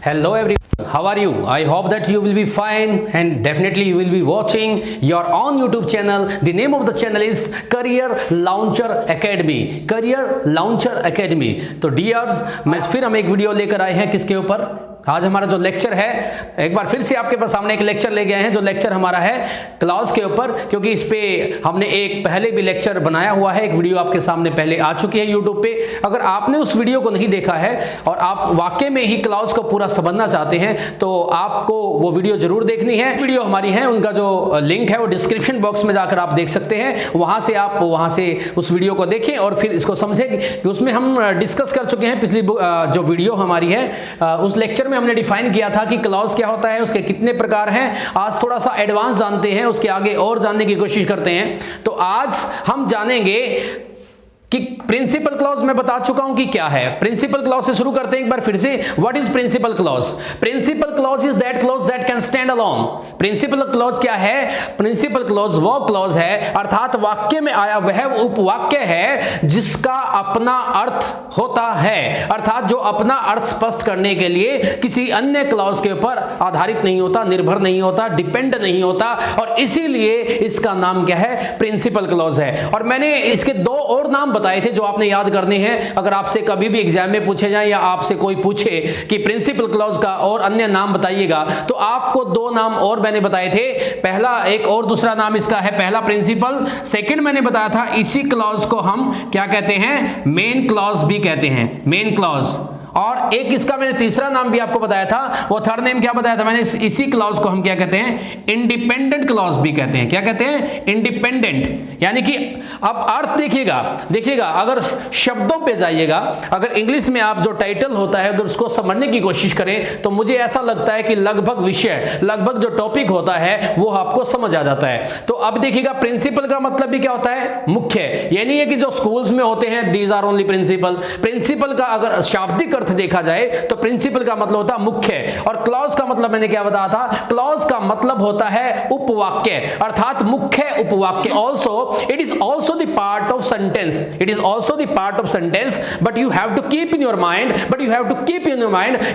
Hello everyone, how are you? I hope that you will be fine and definitely you will be watching your own YouTube channel. The name of the channel is Career Launcher Academy. Career Launcher Academy. तो dears, मैं फिर हम एक video लेकर आए हैं किसके ऊपर? आज हमारा जो लेक्चर है, एक बार फिर से आपके पास सामने एक लेक्चर ले गए हैं। जो लेक्चर हमारा है क्लॉज के ऊपर, क्योंकि इस पे हमने एक पहले भी लेक्चर बनाया हुआ है। एक वीडियो आपके सामने पहले आ चुकी है यूट्यूब पे। अगर आपने उस वीडियो को नहीं देखा है और आप वाकई में ही क्लॉज को पूरा समझना चाहते हैं तो आपको वो वीडियो जरूर देखनी है। वीडियो हमारी है, उनका जो लिंक है वो डिस्क्रिप्शन बॉक्स में जाकर आप देख सकते हैं। वहां से आप वहां से उस वीडियो को देखें और फिर इसको समझें कि उसमें हम डिस्कस कर चुके हैं। पिछली जो वीडियो हमारी है उस लेक्चर में हमने डिफाइन किया था कि क्लॉज क्या होता है, उसके कितने प्रकार हैं। आज थोड़ा सा एडवांस जानते हैं, उसके आगे और जानने की कोशिश करते हैं। तो आज हम जानेंगे कि प्रिंसिपल क्लॉज मैं बता चुका हूं कि क्या है। प्रिंसिपल क्लॉज से शुरू करते हैं एक बार फिर से। What is principal clause? Principal clause is that clause that can stand alone. Principal clause क्या है? प्रिंसिपल क्लॉज वो क्लॉज है, अर्थात वाक्य में आया वह उपवाक्य है जिसका अपना अर्थ होता है, अर्थात जो अपना अर्थ स्पष्ट करने के लिए किसी अन्य क्लॉज के ऊपर आधारित नहीं होता, निर्भर नहीं होता, डिपेंड नहीं होता, और इसीलिए इसका नाम क्या है? प्रिंसिपल क्लॉज है। और मैंने इसके दो और नाम बताए थे जो आपने याद करने हैं। अगर आपसे कभी भी एग्जाम में पूछे जाए या आपसे कोई पूछे कि प्रिंसिपल क्लॉज का और अन्य नाम बताइएगा, तो आपको दो नाम और मैंने बताए थे। पहला एक और दूसरा नाम इसका है, पहला प्रिंसिपल, सेकंड मैंने बताया था इसी क्लॉज को हम क्या कहते हैं? मेन क्लॉज भी कहते हैं, मेन क्लॉज। और एक इसका मैंने तीसरा नाम भी आपको बताया था, वो थर्ड नेम क्या बताया था मैंने? इसी क्लॉज को हम क्या कहते हैं? इंडिपेंडेंट क्लॉज भी कहते हैं। क्या कहते हैं? इंडिपेंडेंट। यानी कि अब अर्थ देखिएगा अगर शब्दों पे जाइएगा, अगर इंग्लिश में आप जो टाइटल होता है अगर उसको समझने की कोशिश करें तो मुझे ऐसा लगता है कि लगभग विषय, लगभग जो टॉपिक होता है वो आपको समझ आ जाता है। तो अब देखिएगा, प्रिंसिपल का मतलब भी क्या होता है? मुख्य। ये नहीं है कि जो स्कूल्स में होते हैं these are only principal. Principal का अगर शाब्दिक देखा जाए तो प्रिंसिपल का मतलब होता है मुख्य, और क्लॉज का मतलब मैंने क्या बताया था? क्लॉज का मतलब होता है उपवाक्य, अर्थात मुख्य उपवाक्य। Also it is also the part of sentence, it is also the part of sentence, but you have to keep in your mind,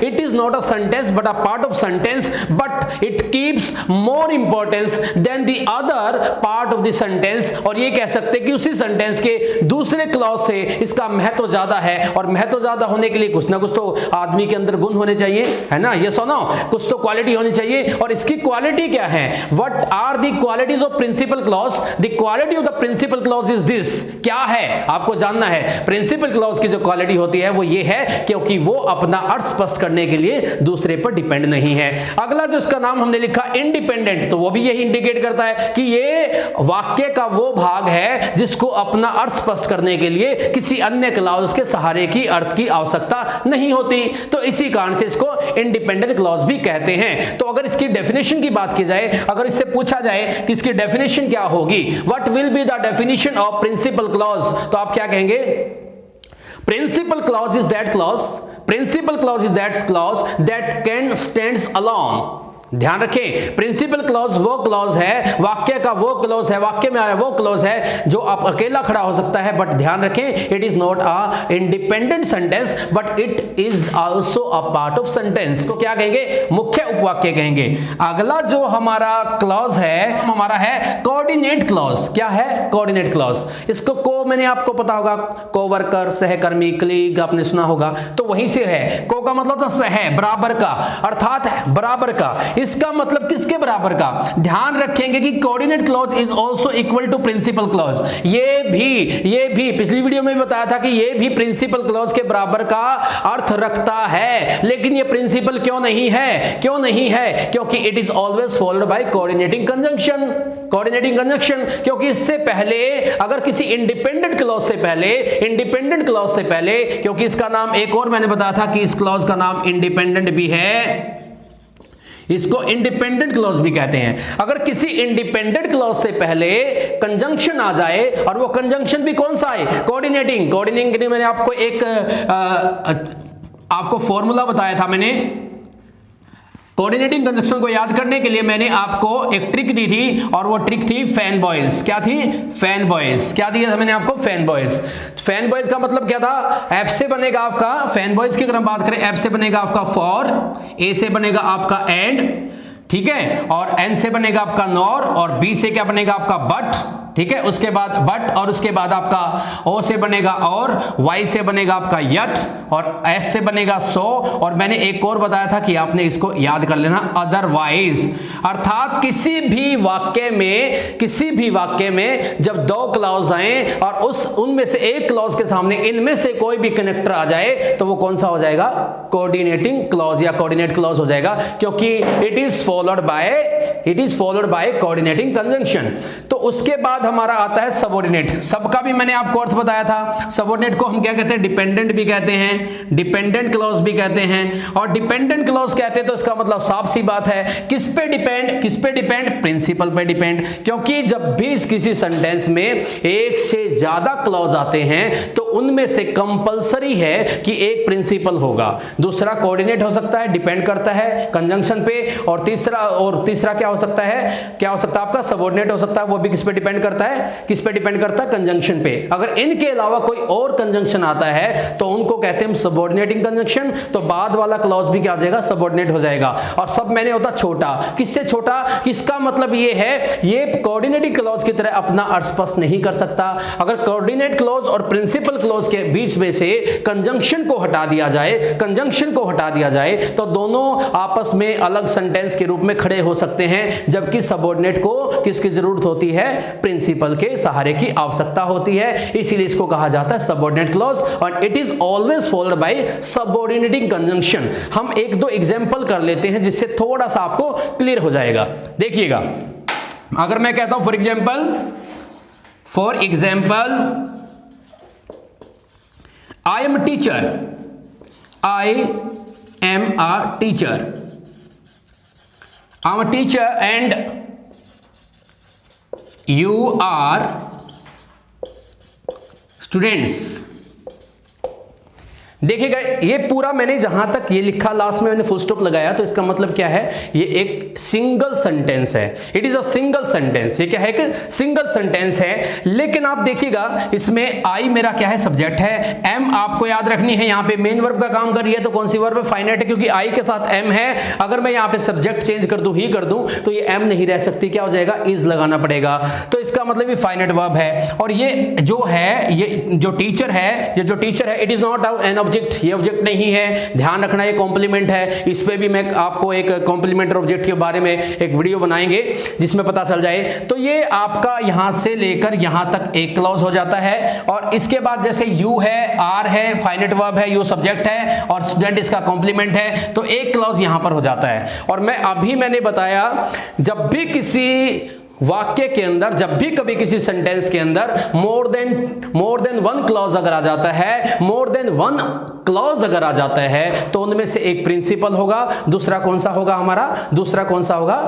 it is not a sentence but a part of sentence, but it keeps more importance than the other part of the sentence. और ये कह सकते हैं कि उसी sentence के दूसरे clause से इसका महत्व ज्यादा है, और महत्व ज्यादा होने के लिए कुछ ना कुछ तो आदमी के अंदर गुण होने चाहिए, है ना? ये सुनो, कुछ तो क्वालिटी होनी चाहिए। और इसकी क्वालिटी क्या है? What are the qualities of principal clause? The quality of the principal clause is this. क्या है आपको जानना है? प्रिंसिपल क्लॉज की जो क्वालिटी होती है वो ये है क्योंकि वो अपना अर्थ स्पष्ट करने के लिए दूसरे पर डिपेंड नहीं है। अगला जो इसका नाम हमने लिखा इंडिपेंडेंट, तो वो भी यही इंडिकेट करता है कि ये वाक्य का वो भाग है जिसको अपना अर्थ स्पष्ट करने के लिए किसी अन्य क्लॉज के सहारे की अर्थ की आवश्यकता नहीं होती। तो इसी कारण से इसको इंडिपेंडेंट क्लॉज भी कहते हैं। तो अगर इसकी डेफिनेशन की बात की जाए, अगर इससे पूछा जाए कि इसकी डेफिनेशन क्या होगी, what will be the definition of principal clause, तो आप क्या कहेंगे? Principal clause is that clause, principal clause is that clause that can stands alone. ध्यान रखें, प्रिंसिपल क्लॉज वो क्लॉज है, वाक्य का वो क्लॉज है, वाक्य में आया वो क्लॉज है जो आप अकेला खड़ा हो सकता है, बट ध्यान रखें it is not a independent sentence but it is also a part of sentence. तो क्या कहेंगे? मुख्य उपवाक्य कहेंगे। अगला जो हमारा क्लॉज है हमारा है कोऑर्डिनेट क्लॉज। क्या है? Coordinate clause. इसको को मैंने आपको पता होगा, कोवर्कर, सहकर्मी, कलीग आपने सुना होगा, तो वहीं से है। को का मतलब तो सह, बराबर का, अर्थात बराबर का। इसका मतलब किसके बराबर का? ध्यान रखेंगे कि coordinate clause is also equal to principal clause. ये भी पिछली वीडियो में बताया था कि ये भी प्रिंसिपल क्लॉज के बराबर का अर्थ रखता है, लेकिन ये प्रिंसिपल क्यों नहीं है? क्योंकि it is always followed by coordinating conjunction. Coordinating conjunction, क्योंकि इससे पहले अगर किसी इंडिपेंडेंट क्लॉज से पहले, क्योंकि इसका नाम एक और मैंने बताया था कि इस क्लॉज का नाम इंडिपेंडेंट भी है, इसको इंडिपेंडेंट क्लॉज भी कहते हैं। अगर किसी इंडिपेंडेंट क्लॉज से पहले कंजंक्शन आ जाए, और वो कंजंक्शन भी कौन सा है? कोऑर्डिनेटिंग। कोऑर्डिनेटिंग के लिए मैंने आपको एक आपको फॉर्मूला बताया था मैंने। कोऑर्डिनेटिंग कंजंक्शन को याद करने के लिए मैंने आपको एक ट्रिक दी थी और वो ट्रिक थी फैन बॉयज। क्या थी? Fan boys. क्या दिया था मैंने आपको? Fan boys. फैन बॉयज का मतलब क्या था? एफ से बनेगा आपका, फैन बॉयज की अगर हम बात करें, एफ से बनेगा आपका फॉर, ए से बनेगा आपका एंड, ठीक है, और एन से बनेगा आपका नॉर, और बी से क्या बनेगा आपका बट, ठीक है, उसके बाद बट, और उसके बाद आपका ओ से बनेगा और, वाई से बनेगा आपका यट, और एस से बनेगा सो, और मैंने एक और बताया था कि आपने इसको याद कर लेना अदरवाइज। अर्थात किसी भी वाक्य में जब दो क्लॉज आए और उनमें से एक क्लॉज के सामने इनमें से कोई भी कनेक्टर आ जाए तो वो कौन सा हो जाएगा? कोऑर्डिनेटिंग क्लॉज या कोऑर्डिनेट क्लॉज हो जाएगा, क्योंकि it is followed by coordinating conjunction. तो उसके बाद हमारा आता है सबऑर्डिनेट। सबका भी मैंने आपको अर्थ बताया था। सबऑर्डिनेट को हम क्या कहते हैं? डिपेंडेंट भी कहते हैं, डिपेंडेंट क्लॉज भी कहते हैं। और डिपेंडेंट क्लॉज कहते हैं तो इसका मतलब साफ सी बात है, किस पे डिपेंड? प्रिंसिपल पे डिपेंड। क्योंकि जब भी किसी सेंटेंस में एक से ज्यादा क्लॉज आते हैं तो उनमें से कंपलसरी है कि एक प्रिंसिपल होगा, दूसरा कोऑर्डिनेट हो सकता है, डिपेंड करता है कंजंक्शन पे, और तीसरा क्या हो सकता है? आपका सबऑर्डिनेट हो सकता है, वो भी किस पे डिपेंड करता है? कंजंक्शन पे। अगर इनके अलावा कोई और कंजंक्शन आता है तो उनको कहते हैं सबऑर्डिनेटिंग कंजंक्शन, तो बाद वाला क्लॉज भी क्या हो जाएगा? सबऑर्डिनेट हो जाएगा। और सब मैंने होता छोटा। किससे छोटा? इसका मतलब ये है, ये कोऑर्डिनेटिंग क्लॉज की तरह अपना अर्थ स्पष्ट नहीं कर सकता। अगर कोऑर्डिनेट क्लॉज और प्रिंसिपल क्लॉज के बीच में से कंजंक्शन को हटा दिया जाए तो दोनों आपस में अलग सेंटेंस के रूप में खड़े हो सकते हैं, जबकि सबऑर्डिनेट को किसकी जरूरत होती है? प्रिंसिपल के सहारे की आवश्यकता होती है। इसीलिए इसको कहा जाता है सबऑर्डिनेट क्लॉज, और it is always followed by subordinating conjunction. हम एक दो एग्जांपल कर लेते हैं जिससे थोड़ा सा आपको क्लियर हो जाएगा। देखिएगा, अगर मैं कहता हूं for example I am a teacher and you are students। देखिएगा, ये पूरा मैंने जहां तक ये लिखा लास्ट में मैंने फुल स्टॉप लगाया, तो इसका मतलब क्या है? ये एक सिंगल सेंटेंस है। It is a single sentence. ये क्या है? कि सिंगल सेंटेंस है। लेकिन आप देखिएगा, इसमें आई मेरा क्या है? सब्जेक्ट है। एम आपको याद रखनी है, यहां पे मेन वर्ब का काम कर रही है, तो कौन सी वर्ब है? फाइनाइट है, क्योंकि आई के साथ एम है। अगर मैं यहां पे सब्जेक्ट चेंज कर दूं तो ये एम नहीं रह सकती, क्या हो जाएगा? इज लगाना पड़ेगा। तो इसका मतलब ये फाइनाइट वर्ब है। और ये जो है, ये जो टीचर है, it is not an object, ये ऑब्जेक्ट नहीं है। ध्यान रखना, ये कॉम्प्लीमेंट है। इस पे भी मैं आपको एक कॉम्प्लीमेंट ऑब्जेक्ट के बारे में एक वीडियो बनाएंगे जिसमें पता चल जाए। तो ये आपका यहां से लेकर यहां तक एक क्लॉज हो जाता है, और इसके बाद जैसे यू है, आर है, फाइनाइट वर्ब है, यू सब्जेक्ट है, और स्टूडेंट इसका कॉम्प्लीमेंट है, तो एक क्लॉज यहां पर हो जाता है। और मैंने बताया, जब भी किसी वाक्य के अंदर, जब भी कभी किसी सेंटेंस के अंदर मोर देन वन क्लॉज अगर आ जाता है, तो उनमें से एक प्रिंसिपल होगा, दूसरा कौन सा होगा?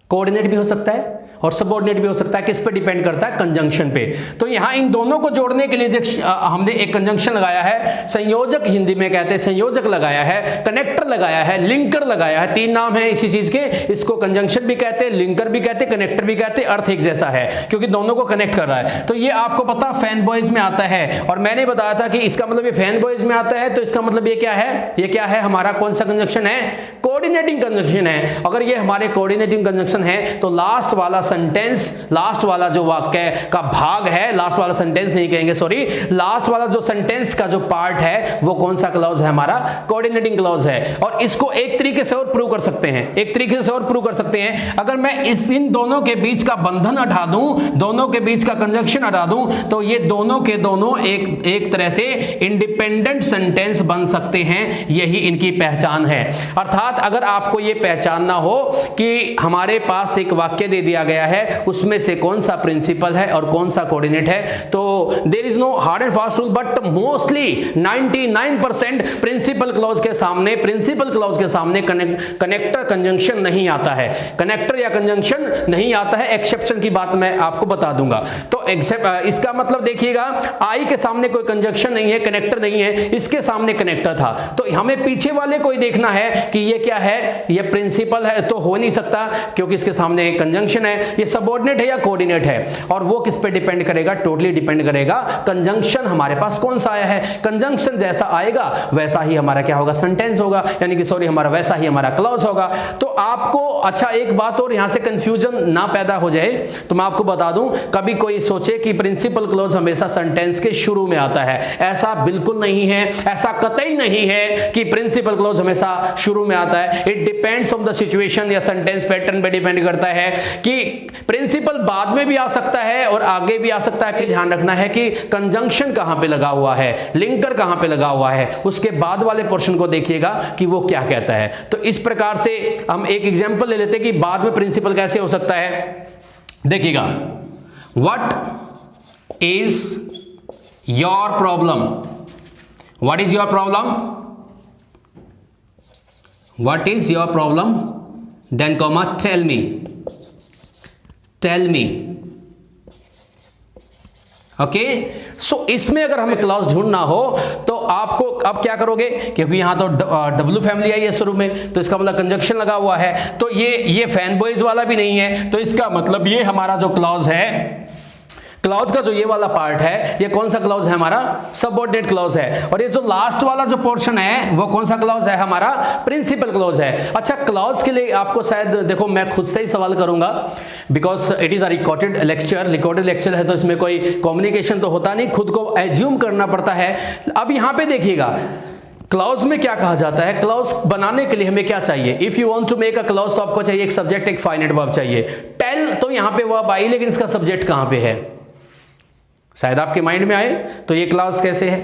कोऑर्डिनेट भी हो सकता है और सबऑर्डिनेट भी हो सकता है। किस पे डिपेंड करता है? कंजंक्शन पे। तो यहां इन दोनों को जोड़ने के लिए हमने एक कंजंक्शन लगाया है, संयोजक हिंदी में कहते हैं, संयोजक लगाया है, कनेक्टर लगाया है, लिंकर लगाया है। तीन नाम है इसी चीज के। इसको कंजंक्शन भी कहते हैं, लिंकर भी कहते हैं, कनेक्टर भी कहते हैं। अर्थ एक जैसा है क्योंकि दोनों को कनेक्ट कर रहा है। तो ये आपको पता फैन बॉयज में आता है, और मैंने बताया था कि इसका मतलब ये फैन बॉयज में आता है, तो इसका मतलब ये क्या है? हमारा कौन सा कंजंक्शन है? कोऑर्डिनेटिंग कंजंक्शन है। अगर ये हमारे कोऑर्डिनेटिंग कंजंक्शन है, तो लास्ट वाला जो वाक्य का भाग है, लास्ट वाला सेंटेंस नहीं कहेंगे, सॉरी, लास्ट वाला जो सेंटेंस का जो पार्ट है, वो कौन सा क्लॉज है? हमारा कोऑर्डिनेटिंग क्लॉज है। और इसको एक तरीके से और प्रूव कर सकते हैं, अगर मैं इन दोनों के बीच का बंधन हटा दूं, दोनों के बीच का कंजंक्शन हटा दूं, तो ये दोनों के दोनों एक तरह से इंडिपेंडेंट सेंटेंस बन सकते हैं। यही इनकी पहचान है। अर्थात अगर आपको ये पहचानना हो कि हमारे पास एक वाक्य दे दिया गया गया है उसमें से कौन सा प्रिंसिपल है और कौन सा कोऑर्डिनेट है। तो there is no hard and fast rule, but mostly 99% principal clause के सामने कनेक्टर कंजंक्शन नहीं आता है, कनेक्टर या कंजंक्शन नहीं आता है। एक्सेप्शन की बात मैं आपको बता दूंगा। तो इसका मतलब देखिएगा, आई के सामने कोई कंजंक्शन नहीं है, कनेक्टर नहीं है, इसके सामने कनेक्टर था, तो हमें पीछे वाले को ही देखना है कि ये क्या है, ये प्रिंसिपल है तो हो नहीं सकता क्योंकि इसके सामने कंजंक्शन है, ये सबऑर्डिनेट है या कोऑर्डिनेट है। और वो किस पे डिपेंड करेगा, टोटली डिपेंड करेगा कंजंक्शन हमारे पास कौन सा आया है। कंजंक्शन जैसा आएगा वैसा ही हमारा क्या होगा, सेंटेंस होगा, यानी कि सॉरी हमारा वैसा ही हमारा क्लॉज होगा। तो आपको अच्छा एक बात और यहां से कंफ्यूजन ना पैदा हो जाए तो मैं आपको बता दूं, कभी कोई सोचे कि प्रिंसिपल क्लॉज हमेशा सेंटेंस के शुरू में आता है, ऐसा बिल्कुल नहीं है, ऐसा कतई नहीं है कि प्रिंसिपल क्लॉज हमेशा शुरू में आता है। It depends on the situation या सेंटेंस पैटर्न पे डिपेंड करता है कि प्रिंसिपल बाद में भी आ सकता है और आगे भी आ सकता है। फिर ध्यान रखना है कि कंजंक्शन कहां पे लगा हुआ है, लिंकर कहां पे लगा हुआ है, उसके बाद वाले पोर्शन को देखिएगा कि वो क्या कहता है। तो इस प्रकार से हम एक एग्जांपल ले लेते हैं कि बाद में प्रिंसिपल कैसे हो सकता है। देखिएगा, what is your problem, what is your problem, what is your problem, then comma tell me, tell me. Okay, so इसमें अगर हमें क्लॉज ढूंढना हो तो आपको अब क्या करोगे, क्योंकि यहां तो डब्ल्यू फैमिली आई है शुरू में, तो इसका मतलब कंजंक्शन लगा हुआ है, तो ये फैन बॉयज वाला भी नहीं है, तो इसका मतलब ये हमारा जो क्लॉज है, क्लॉज का जो ये वाला पार्ट है, ये कौन सा क्लॉज है, हमारा सबऑर्डिनेट क्लॉज है। और ये जो लास्ट वाला जो पोर्शन है वो कौन सा क्लॉज है, हमारा प्रिंसिपल क्लॉज है। अच्छा, क्लॉज के लिए आपको शायद देखो मैं खुद से ही सवाल करूंगा, because it is a recorded lecture है, तो इसमें कोई कम्युनिकेशन तो होता नहीं, खुद को एज्यूम करना पड़ता है। अब यहां पे देखिएगा, क्लॉज में क्या कहा जाता है, क्लॉज बनाने के लिए हमें क्या चाहिए, if you want to make a clause तो आपको चाहिए एक सब्जेक्ट, एक फाइनाइट वर्ब चाहिए। टेल तो यहां पे वर्ब आई, लेकिन इसका सब्जेक्ट कहां पे है, शायद आपके माइंड में आए, तो ये क्लॉज कैसे है।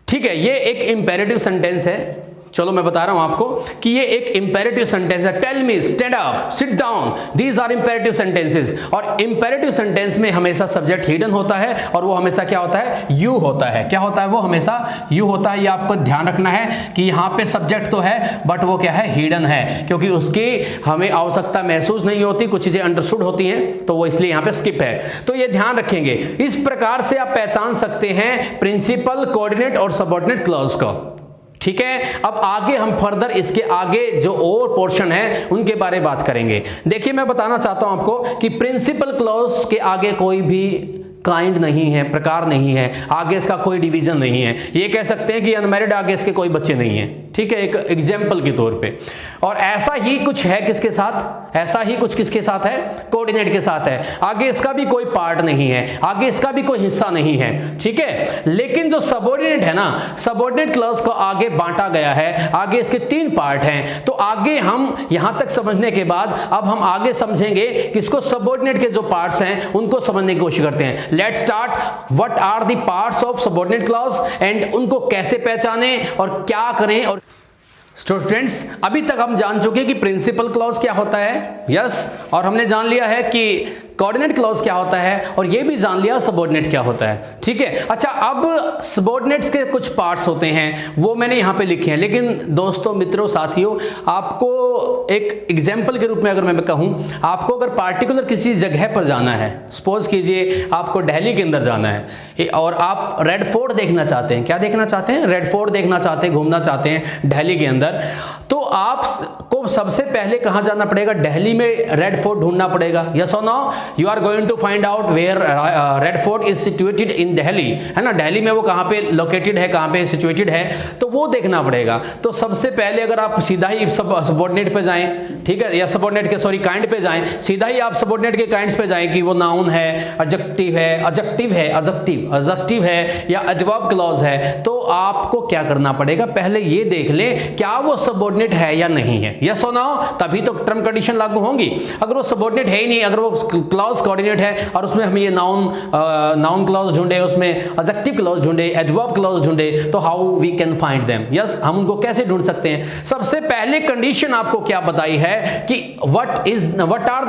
ठीक है, ये एक इंपेरेटिव सेंटेंस है, चलो मैं बता रहा हूं आपको कि ये एक इंपेरेटिव सेंटेंस है। Tell me, stand up, sit down, these are imperative sentences. और इंपेरेटिव सेंटेंस में हमेशा सब्जेक्ट हिडन होता है और वो हमेशा क्या होता है, यू होता है। क्या होता है, वो हमेशा यू होता है। ये आपको ध्यान रखना है कि यहाँ पे सब्जेक्ट तो है बट वो क्या है, हिडन है, क्योंकि उसकी हमें आवश्यकता महसूस नहीं होती, कुछ चीजें अंडरस्टूड होती हैं, तो वो इसलिए यहाँ पे स्किप है। तो ये ध्यान रखेंगे। इस प्रकार से आप पहचान सकते हैं प्रिंसिपल, कोऑर्डिनेट और सबऑर्डिनेट क्लॉज को। ठीक है, अब आगे हम फर्दर इसके आगे जो और पोर्शन है उनके बारे में बात करेंगे। देखिए, मैं बताना चाहता हूं आपको कि प्रिंसिपल क्लॉज के आगे कोई भी काइंड नहीं है, प्रकार नहीं है, आगे इसका कोई डिवीजन नहीं है। ये कह सकते हैं कि अनमैरिड आगे इसके कोई बच्चे नहीं हैं, ठीक है, एक एग्जाम्पल के तौर पे। और ऐसा ही कुछ है किसके साथ, ऐसा ही कुछ किसके साथ है, कोऑर्डिनेट के साथ है। आगे इसका भी कोई पार्ट नहीं है, आगे इसका भी कोई हिस्सा नहीं है, ठीक है। लेकिन जो सबऑर्डिनेट है ना, सबऑर्डिनेट क्लॉज को आगे बांटा गया है, आगे इसके 3 पार्ट हैं। तो आगे हम यहां तक समझने के बाद अब हम आगे समझेंगे कि इसको सबऑर्डिनेट के जो पार्ट्स हैं उनको समझने की कोशिश करते हैं। Let's start, what are the parts of subordinate clause and उनको कैसे पहचाने और क्या करें। और स्टूडेंट्स, अभी तक हम जान चुके हैं कि प्रिंसिपल क्लॉज क्या होता है, यस, और हमने जान लिया है कि कोऑर्डिनेट क्लॉज क्या होता है, और ये भी जान लिया सबऑर्डिनेट क्या होता है, ठीक है। अच्छा, अब सबऑर्डिनेट्स के कुछ पार्ट्स होते हैं, वो मैंने यहाँ पे लिखे हैं, लेकिन दोस्तों, मित्रों, साथियों, आपको एक एग्जाम्पल के रूप में अगर मैं कहूँ, आपको अगर पार्टिकुलर किसी जगह पर जाना है, सपोज कीजिए आपको दिल्ली के अंदर जाना है और आप रेड फोर्ट देखना चाहते हैं, क्या देखना चाहते हैं, रेड फोर्ट देखना चाहते हैं, घूमना चाहते हैं दिल्ली के अंदर, तो आपको सबसे पहले कहाँ जाना पड़ेगा, दिल्ली में रेड फोर्ट ढूंढना पड़ेगा, यस और no. You are going to find out where Red Fort is situated in Delhi, है ना, दिल्ली में वो कहाँ पे लोकेटेड है, कहाँ पे सिचुएटेड है, तो वो देखना पड़ेगा। तो सबसे पहले अगर आप सीधा ही सबऑर्डिनेट पे जाएं, ठीक है, या सबऑर्डिनेट के सॉरी काइंड पे जाएं, सीधा ही आप सबऑर्डिनेट के काइंड्स पे जाएं कि वो नाउन है, एडजेक्टिव है, एडजेक्टिव है या एडवर्ब क्लॉज है, तो आपको क्या करना पड़ेगा, पहले ये देख लें क्या वो सबऑर्डिनेट है या नहीं है, यस और नो, तभी तो टर्म कंडीशन लागू होंगी। अगर वो सबऑर्डिनेट है ही नहीं, अगर वो क्लॉज कोऑर्डिनेट है और उसमें हम ये नाउन क्लॉज ढूंढे, उसमें एडजेक्टिव क्लॉज ढूंढे, एडवर्ब क्लॉज ढूंढे, तो how we can find them? Yes, हम उनको कैसे ढूंढ सकते हैं? सबसे पहले कंडीशन आपको क्या बताई है कि व्हाट आर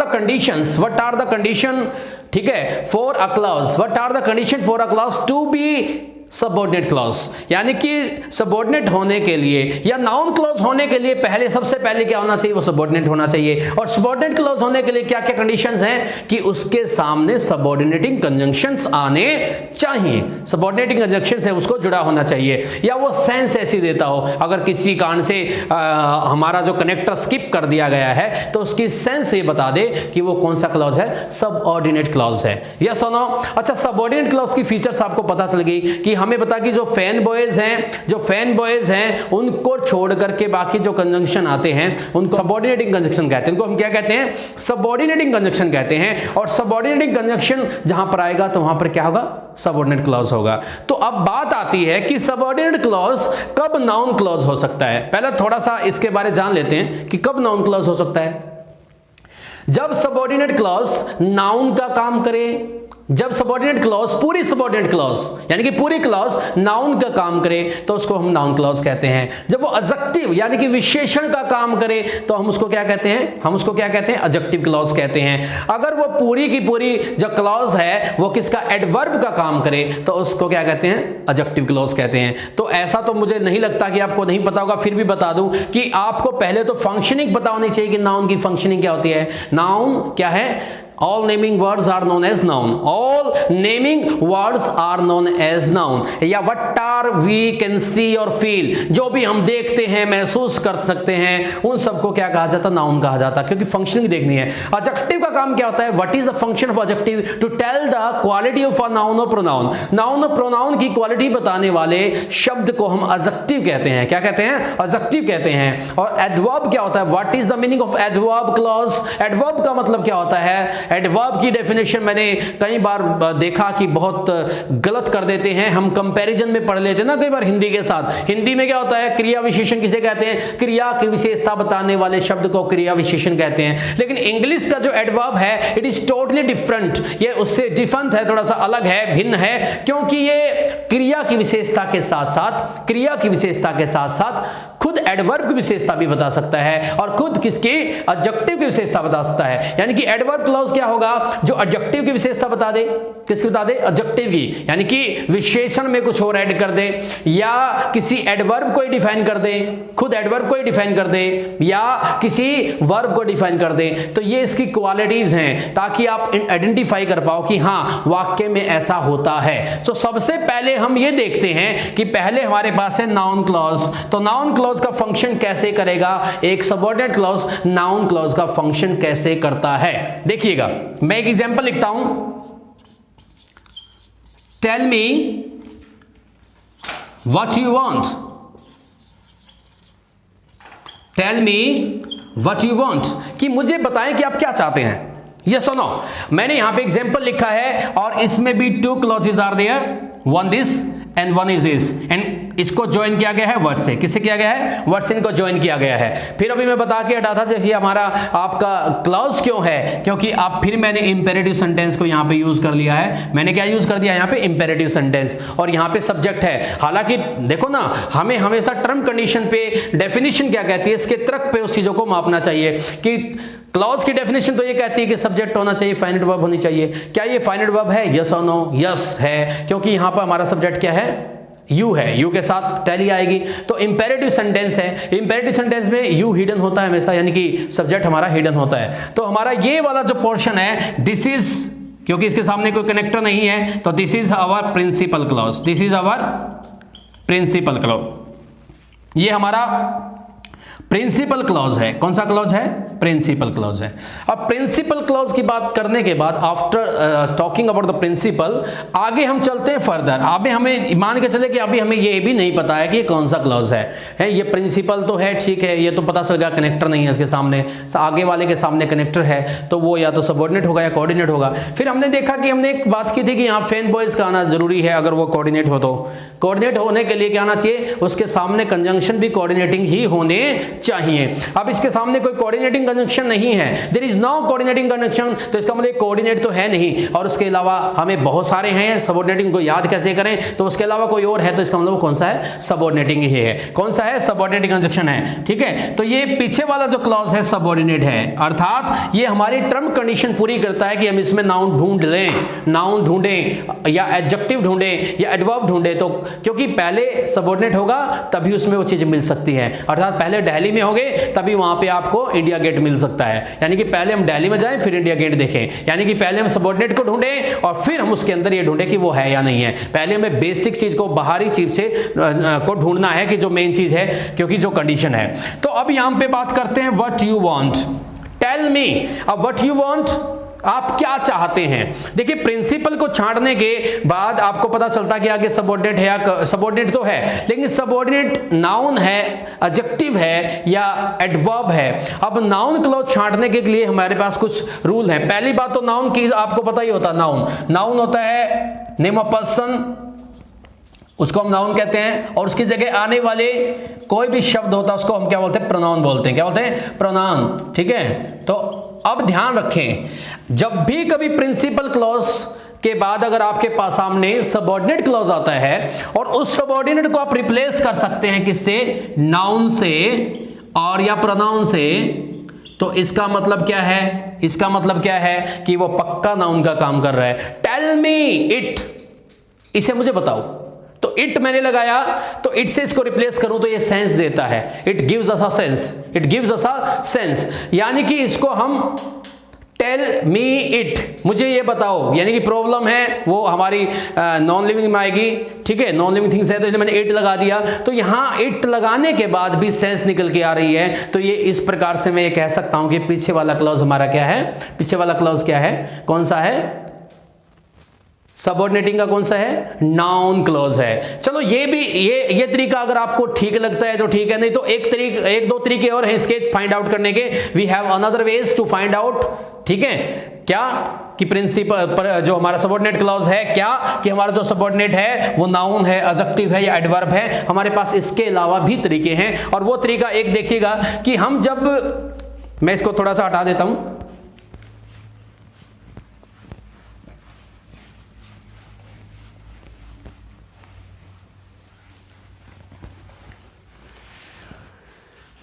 द कंडीशन, ठीक है, for a clause, what are the condition for a clause to be subordinate clause, यानी कि सबऑर्डिनेट होने के लिए या नाउन क्लॉज होने के लिए सबसे पहले क्या होना चाहिए? वो सबऑर्डिनेट होना चाहिए। और सबऑर्डिनेट क्लॉज होने के लिए क्या क्या कंडीशंस हैं कि उसके सामने सबऑर्डिनेटिंग कंजंक्शंस आने चाहिए, सबऑर्डिनेटिंग कंजंक्शन से उसको जुड़ा होना चाहिए, या वो सेंस ऐसी देता हो, अगर किसी कारण से हमारा जो कनेक्टर स्किप कर दिया गया है तो उसकी सेंस ये बता दे कि वो कौन सा क्लॉज है, सबऑर्डिनेट क्लॉज है। यस और नो? अच्छा, सबऑर्डिनेट क्लॉज की फीचर्स आपको पता चल गई कि हमें बता कि जो फैन बॉयज हैं उनको छोड़ करके बाकी जो कंजंक्शन आते हैं उनको सबऑर्डिनेटिंग कंजंक्शन कहते हैं। उनको हम क्या कहते हैं? सबऑर्डिनेटिंग कंजंक्शन कहते हैं। और सबऑर्डिनेटिंग कंजंक्शन जहां पर आएगा तो वहां पर क्या होगा? सबऑर्डिनेट क्लॉज होगा। तो अब बात आती है कि सबऑर्डिनेट क्लॉज कब नाउन क्लॉज हो सकता है। पहले थोड़ा सा इसके बारे में जान लेते हैं कि कब नाउन क्लॉज हो सकता है। जब सबऑर्डिनेट क्लॉज नाउन का काम करे, जब सबऑर्डिनेट क्लॉज, पूरी सबऑर्डिनेट क्लॉज यानी कि पूरी क्लॉज नाउन का काम करे तो उसको हम नाउन क्लॉज कहते हैं। जब वो एडजेक्टिव यानी कि विशेषण का काम करे तो हम उसको क्या कहते हैं? हम उसको क्या कहते हैं? एडजेक्टिव क्लॉज कहते हैं। अगर वो पूरी की पूरी जो क्लॉज है वो किसका? एडवर्ब का काम करे तो उसको क्या कहते हैं? एडजेक्टिव क्लॉज कहते हैं। तो ऐसा तो मुझे नहीं लगता कि आपको नहीं पता होगा, फिर भी बता दूं कि आपको पहले तो फंक्शनिंग पता होनी चाहिए कि नाउन की फंक्शनिंग क्या होती है। नाउन क्या है? All naming words are known as noun. All naming words are known as noun. या what are we can see और feel, जो भी हम देखते हैं, महसूस कर सकते हैं, उन सबको क्या कहा जाता? नाउन कहा जाता, क्योंकि फंक्शनिंग देखनी है। एडजेक्टिव का काम क्या होता है? What is the function of adjective? To tell the quality of a noun or pronoun. Noun और प्रोनाउन की क्वालिटी बताने वाले शब्द को हम एडजेक्टिव कहते हैं। क्या कहते हैं? एडजेक्टिव कहते हैं। और एडवर्ब क्या होता है? What is the meaning of adverb clause? Adverb का मतलब क्या होता है? एडवर्ब की डेफिनेशन मैंने कई बार देखा कि बहुत गलत कर देते हैं, हम कंपैरिजन में पढ़ लेते हैं ना कई बार हिंदी के साथ। हिंदी में क्या होता है? क्रिया विशेषण किसे कहते हैं? क्रिया की विशेषता बताने वाले शब्द को क्रिया विशेषण कहते हैं। लेकिन इंग्लिश का जो एडवर्ब है इट इज टोटली डिफरेंट, ये उससे डिफरेंट है, थोड़ा सा अलग है, भिन्न है, क्योंकि ये क्रिया की विशेषता के साथ साथ खुद एडवर्ब की विशेषता भी बता सकता है और खुद किसकी? एडजेक्टिव की विशेषता बता सकता है। यानी कि एडवर्ब क्लॉज क्या होगा? जो एडजेक्टिव की विशेषता बता दे। किसकी बता दे? एडजेक्टिव की, यानी कि विशेषण में कुछ और ऐड कर दे, या किसी एडवर्ब को ही डिफाइन कर दे, खुद एडवर्ब को ही डिफाइन कर दे, या किसी वर्ब को डिफाइन कर दे। तो ये इसकी क्वालिटीज हैं, ताकि आप आइडेंटिफाई कर पाओ कि हाँ वाक्य में ऐसा होता है। तो सबसे पहले हम ये देखते हैं कि पहले हमारे पास है नाउन क्लॉज। तो नाउन क्लॉज का फंक्शन कैसे करेगा? एक सबऑर्डिनेट क्लॉज नाउन क्लॉज का फंक्शन कैसे करता है, देखिएगा। मैं एक एग्जांपल लिखता हूं। Tell me what you want. Tell me what you want, कि मुझे बताएं कि आप क्या चाहते हैं। ये सुनो, मैंने यहां पे एग्जांपल लिखा है और इसमें भी two clauses are there, one this and one is this, and इसको ज्वाइन किया गया है वर्ड से। किससे किया गया है? वर्ड से इनको ज्वाइन किया गया है। फिर अभी मैं बता के हटा था जैसे हमारा आपका क्लॉज क्यों है, क्योंकि आप फिर मैंने इंपेरेटिव सेंटेंस को यहाँ पे यूज कर लिया है। मैंने क्या यूज कर दिया यहाँ पे? इंपेरेटिव सेंटेंस, और यहाँ पे सब्जेक्ट है। हालांकि देखो ना, हमें हमेशा टर्म कंडीशन पे डेफिनेशन क्या कहती है, इसके तर्क पे उस चीजों को मापना चाहिए। कि क्लॉज की डेफिनेशन तो ये कहती है कि सब्जेक्ट होना चाहिए, फाइनाइट वर्ब होनी चाहिए। क्या ये फाइनाइट वर्ब है? यस और नो? यस है, क्योंकि यहाँ पर हमारा सब्जेक्ट क्या है? यू है, यू के साथ टेली आएगी। तो इंपेरेटिव सेंटेंस है, इंपेरेटिव सेंटेंस में यू हिडन होता है हमेशा, यानी कि सब्जेक्ट हमारा हिडन होता है। तो हमारा ये वाला जो पोर्शन है, दिस इज, क्योंकि इसके सामने कोई कनेक्टर नहीं है, तो this is our principal clause. This is our principal clause, ये हमारा प्रिंसिपल क्लॉज है। कौन सा क्लॉज है? प्रिंसिपल क्लॉज है। अब प्रिंसिपल क्लॉज की बात करने के बाद, after talking about the principal, आगे हम चलते हैं फर्दर। अभी हमें मान के चले कि अभी हमें ये भी नहीं पता है कि कौन सा क्लॉज है। ये प्रिंसिपल तो है, ठीक है, ये तो पता चल गया, कनेक्टर नहीं है इसके सामने, आगे वाले के सामने कनेक्टर है, तो वो या तो सबऑर्डिनेट होगा या कोऑर्डिनेट होगा। फिर हमने देखा कि हमने एक बात की थी कि यहाँ फैन बॉयज का आना जरूरी है। अगर वो कोऑर्डिनेट हो तो कोऑर्डिनेट होने के लिए क्या आना चाहिए? उसके सामने कंजंक्शन भी कोऑर्डिनेटिंग ही होने चाहिए। अब इसके सामने कोई कोऑर्डिनेटिंग कंजंक्शन नहीं है, there is no coordinating conjunction, तो इसका मतलब कोऑर्डिनेट तो है नहीं, और उसके अलावा हमें बहुत सारे हैं, सबऑर्डिनेटिंग को याद कैसे करें, तो उसके अलावा कोई और है, तो इसका मतलब कौन सा है, सबऑर्डिनेटिंग ही है। कौन सा है, सबऑर्डिनेटिंग कंजंक्शन है। ठीक है, तो ये पीछे वाला जो क्लॉज है सबऑर्डिनेट है, अर्थात ये हमारी टर्म कंडीशन पूरी करता है कि हम इसमें नाउन ढूंढ लें, नाउन ढूंढें या एडजेक्टिव ढूंढें या एडवर्ब ढूंढें, तो क्योंकि पहले सबऑर्डिनेट होगा तभी उसमें वो चीज मिल सकती है, अर्थात पहले दिल्ली में होगे तभी वहां पे आपको इंडिया गेट मिल सकता है, यानी कि पहले हम दिल्ली में जाएं फिर इंडिया गेट देखें, यानी कि पहले हम सबऑर्डिनेट को ढूंढें और फिर हम उसके अंदर ये ढूंढें कि वो है या नहीं है। पहले हमें बेसिक चीज को, बाहरी चीज से को ढूंढना है कि जो मेन चीज है, क्योंकि जो कंडीशन है। तो अब यहां पे बात करते हैं what you want, tell me. अब व्हाट यू वांट, आप क्या चाहते हैं। देखिए प्रिंसिपल को छांटने के बाद आपको पता चलता कि आगे सबऑर्डिनेट है या सबऑर्डिनेट तो है, लेकिन सबऑर्डिनेट नाउन है, एडजेक्टिव है या एडवर्ब है। अब नाउन क्लॉज छांटने के लिए हमारे पास कुछ रूल हैं। पहली बात तो नाउन की आपको पता ही होता, नाउन होता है नेम ऑफ पर्सन, उसको हम नाउन कहते हैं, और उसकी जगह आने वाले कोई भी शब्द होता है उसको हम क्या बोलते हैं, प्रोनाउन बोलते हैं। क्या बोलते हैं, प्रोनाउन। ठीक है, तो अब ध्यान रखें, जब भी कभी प्रिंसिपल क्लॉज के बाद अगर आपके पास सामने सबऑर्डिनेट क्लॉज आता है और उस सबऑर्डिनेट को आप रिप्लेस कर सकते हैं किससे, नाउन से और या प्रोनाउन से, तो इसका मतलब क्या है, इसका मतलब क्या है कि वो पक्का नाउन का काम कर रहा है। टेल मी इट, इसे मुझे बताओ, तो इट मैंने लगाया, तो इट से इसको रिप्लेस करूं तो ये सेंस देता है, it gives us a sense, it gives us a sense, यानी कि इसको हम टेल मी इट, मुझे ये बताओ, यानी कि प्रॉब्लम है वो हमारी नॉन लिविंग में आएगी। ठीक है, नॉन लिविंग थिंग्स है, तो इसलिए मैंने इट लगा दिया, तो यहां इट लगाने के बाद भी सेंस निकल के आ रही है, तो ये इस प्रकार से मैं ये कह सकता हूं कि पीछे वाला क्लॉज हमारा क्या है, पीछे वाला क्लॉज क्या है, कौन सा है, सबऑर्डिनेटिंग का कौन सा है, नाउन क्लॉज है। चलो ये भी ये तरीका अगर आपको ठीक लगता है तो ठीक है, नहीं तो एक दो तरीके और हैं इसके फाइंड आउट करने के। We have another ways to find out. ठीक है, क्या कि प्रिंसिपल पर जो हमारा सबऑर्डिनेट क्लॉज है, क्या कि हमारा जो सबऑर्डिनेट है वो नाउन है, एडजेक्टिव है या एडवर्ब है। हमारे पास इसके अलावा भी तरीके हैं, और वो तरीका एक देखिएगा कि हम जब, मैं इसको थोड़ा सा हटा देता हूं,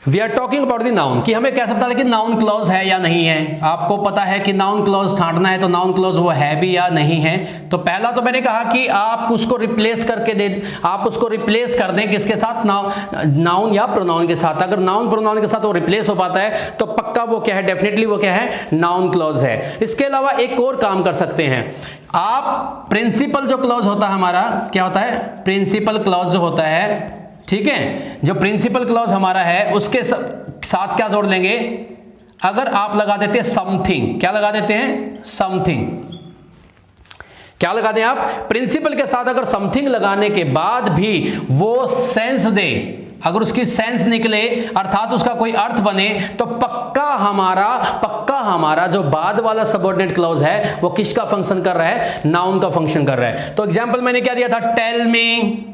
we are talking about the noun, कि हमें कैसे पता लगे कि नाउन क्लॉज है या नहीं है। आपको पता है कि नाउन क्लॉज छांटना है, तो नाउन क्लॉज वो है भी या नहीं है। तो पहला तो मैंने कहा कि आप उसको रिप्लेस करके दे, आप उसको रिप्लेस कर दें किसके साथ, नाउन या प्रोनाउन के साथ। अगर नाउन प्रोनाउन के साथ वो रिप्लेस हो पाता है तो पक्का वो क्या है, डेफिनेटली वो क्या है, नाउन क्लॉज है। इसके अलावा एक और काम कर सकते हैं आप, प्रिंसिपल जो क्लॉज होता है हमारा, क्या होता है, प्रिंसिपल क्लॉज जो होता है, ठीक है, जो प्रिंसिपल क्लॉज हमारा है उसके साथ क्या जोड़ लेंगे, अगर आप लगा देते हैं समथिंग, क्या लगा देते हैं, समथिंग, क्या लगा दें आप, प्रिंसिपल के साथ अगर समथिंग लगाने के बाद भी वो सेंस दे, अगर उसकी सेंस निकले अर्थात उसका कोई अर्थ बने, तो पक्का हमारा जो बाद वाला सबऑर्डिनेट क्लॉज है वो किसका फंक्शन कर रहा है, नाउन का फंक्शन कर रहा है। तो एग्जांपल मैंने क्या दिया था, टेल मी,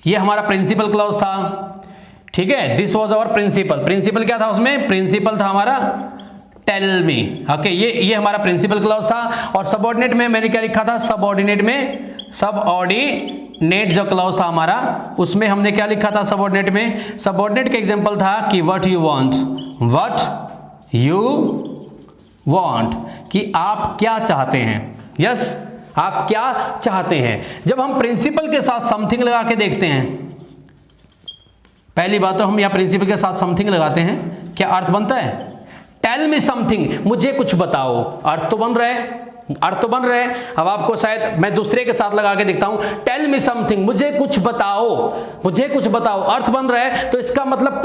ये हमारा प्रिंसिपल क्लॉज था। ठीक है, दिस वाज आवर प्रिंसिपल क्या था उसमें, प्रिंसिपल था हमारा टेल मी। ओके, ये हमारा प्रिंसिपल क्लॉज था। और सबऑर्डिनेट में मैंने क्या लिखा था, सबऑर्डिनेट जो क्लॉज था हमारा, उसमें हमने क्या लिखा था सबऑर्डिनेट में, सबऑर्डिनेट का एग्जांपल था कि व्हाट यू वांट, कि आप क्या चाहते हैं। यस, आप क्या चाहते हैं। जब हम प्रिंसिपल के साथ समथिंग लगा के देखते हैं, पहली बात तो हम यहां प्रिंसिपल के साथ समथिंग लगाते हैं, क्या अर्थ बनता है, टेल मी समथिंग, मुझे कुछ बताओ, अर्थ तो बन रहा है। अब आपको शायद मैं दूसरे के साथ लगा के देखता हूं, टेल मी समथिंग, मुझे कुछ बताओ, अर्थ बन रहा है। तो इसका मतलब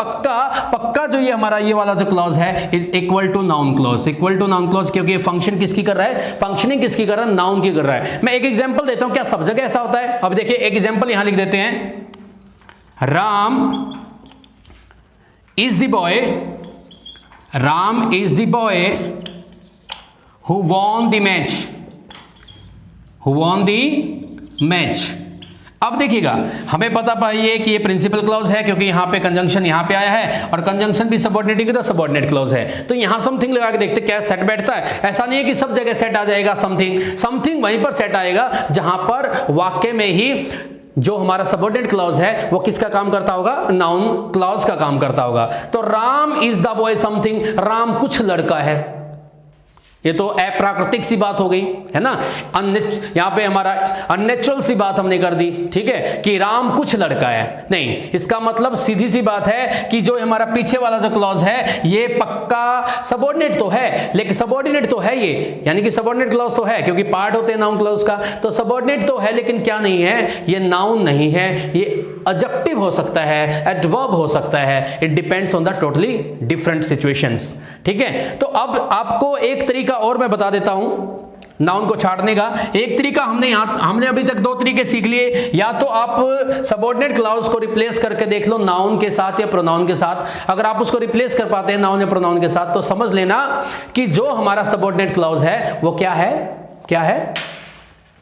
पक्का जो ये हमारा ये वाला जो क्लॉज है is equal to noun clause, क्योंकि फंक्शन किसकी कर रहा है, फंक्शनिंग किसकी कर रहा है, नाउन की कर रहा है। मैं एक एग्जांपल देता हूं, क्या सब जगह ऐसा होता है। अब देखिए एक एग्जांपल यहां लिख देते हैं, Ram is the boy who won the match अब देखिएगा, हमें पता पाइए कि ये प्रिंसिपल क्लॉज है क्योंकि यहाँ पे कंजंक्शन यहाँ पे आया है और कंजंक्शन भी सबऑर्डिनेट की तो सबऑर्डिनेट क्लॉज है। तो यहाँ समथिंग लगा के देखते क्या सेट बैठता है। ऐसा नहीं है कि सब जगह सेट आ जाएगा, समथिंग वहीं पर सेट आएगा जहां पर वाक्य में ही जो हमारा सबऑर्डिनेट क्लॉज है वो किसका काम करता होगा, नाउन क्लॉज का काम करता होगा। तो Ram is the boy something, Ram कुछ लड़का है, ये तो अप्राकृतिक सी बात हो गई है ना, यहां पे हमारा अननेचुरल सी बात हमने कर दी, ठीक है, कि राम कुछ लड़का है। नहीं, इसका मतलब सीधी सी बात है कि जो हमारा पीछे वाला जो क्लॉज है ये पक्का सबऑर्डिनेट तो है, लेकिन सबऑर्डिनेट तो है ये, यानी कि सबऑर्डिनेट क्लॉज तो है क्योंकि पार्ट होते हैं नाउन क्लॉज का, तो सबऑर्डिनेट तो है लेकिन क्या नहीं है, ये नाउन नहीं है, ये एडजेक्टिव हो सकता है, एडवर्ब हो सकता है, it depends on the totally different situations, ठीक है। तो अब आपको एक तरीका और मैं बता देता हूं नाउन को छाटने का। एक तरीका हमने अभी तक दो तरीके सीख लिए, या तो आप सबऑर्डिनेट क्लॉज को रिप्लेस करके देख लो नाउन के साथ या प्रोनाउन के साथ। अगर आप उसको रिप्लेस कर पाते हैं नाउन या प्रोनाउन के साथ तो समझ लेना कि जो हमारा सबऑर्डिनेट क्लॉज है वो क्या है,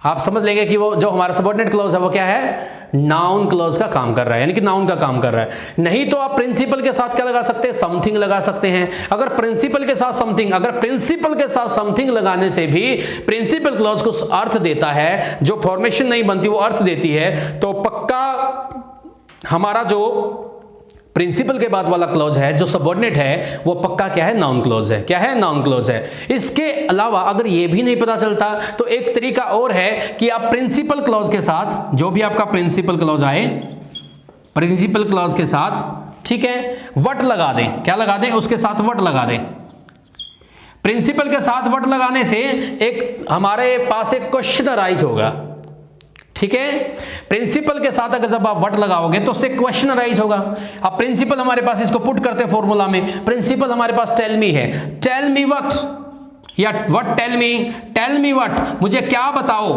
आप समझ लेंगे कि वो जो हमारा सबऑर्डिनेट क्लॉज है वो क्या है, नाउन क्लॉज का काम कर रहा है, यानी कि नाउन का काम कर रहा है। नहीं तो आप प्रिंसिपल के साथ क्या लगा सकते हैं, समथिंग लगा सकते हैं। अगर प्रिंसिपल के साथ समथिंग लगाने से भी प्रिंसिपल क्लॉज को अर्थ देता है, जो फॉर्मेशन नहीं बनती वो अर्थ देती है, तो पक्का हमारा जो प्रिंसिपल के बाद वाला क्लॉज है जो सबऑर्डिनेट है वो पक्का क्या है, नाउन क्लॉज है। क्या है, नाउन क्लॉज है। इसके अलावा अगर ये भी नहीं पता चलता तो एक तरीका और है कि आप प्रिंसिपल क्लॉज के साथ, जो भी आपका प्रिंसिपल क्लॉज आए, प्रिंसिपल क्लॉज के साथ, ठीक है, वट लगा दें। क्या लगा दें, उसके साथ वट लगा दें। प्रिंसिपल के साथ वट लगाने से एक हमारे पास एक क्वेश्चन अराइज होगा, ठीक है। प्रिंसिपल के साथ अगर जब आप वट लगाओगे तो उससे क्वेश्चन अराइज होगा। अब प्रिंसिपल हमारे पास, इसको पुट करते हैं फॉर्मूला में, प्रिंसिपल हमारे पास टेल मी है, टेल मी व्हाट, या व्हाट टेल मी व्हाट, मुझे क्या बताओ।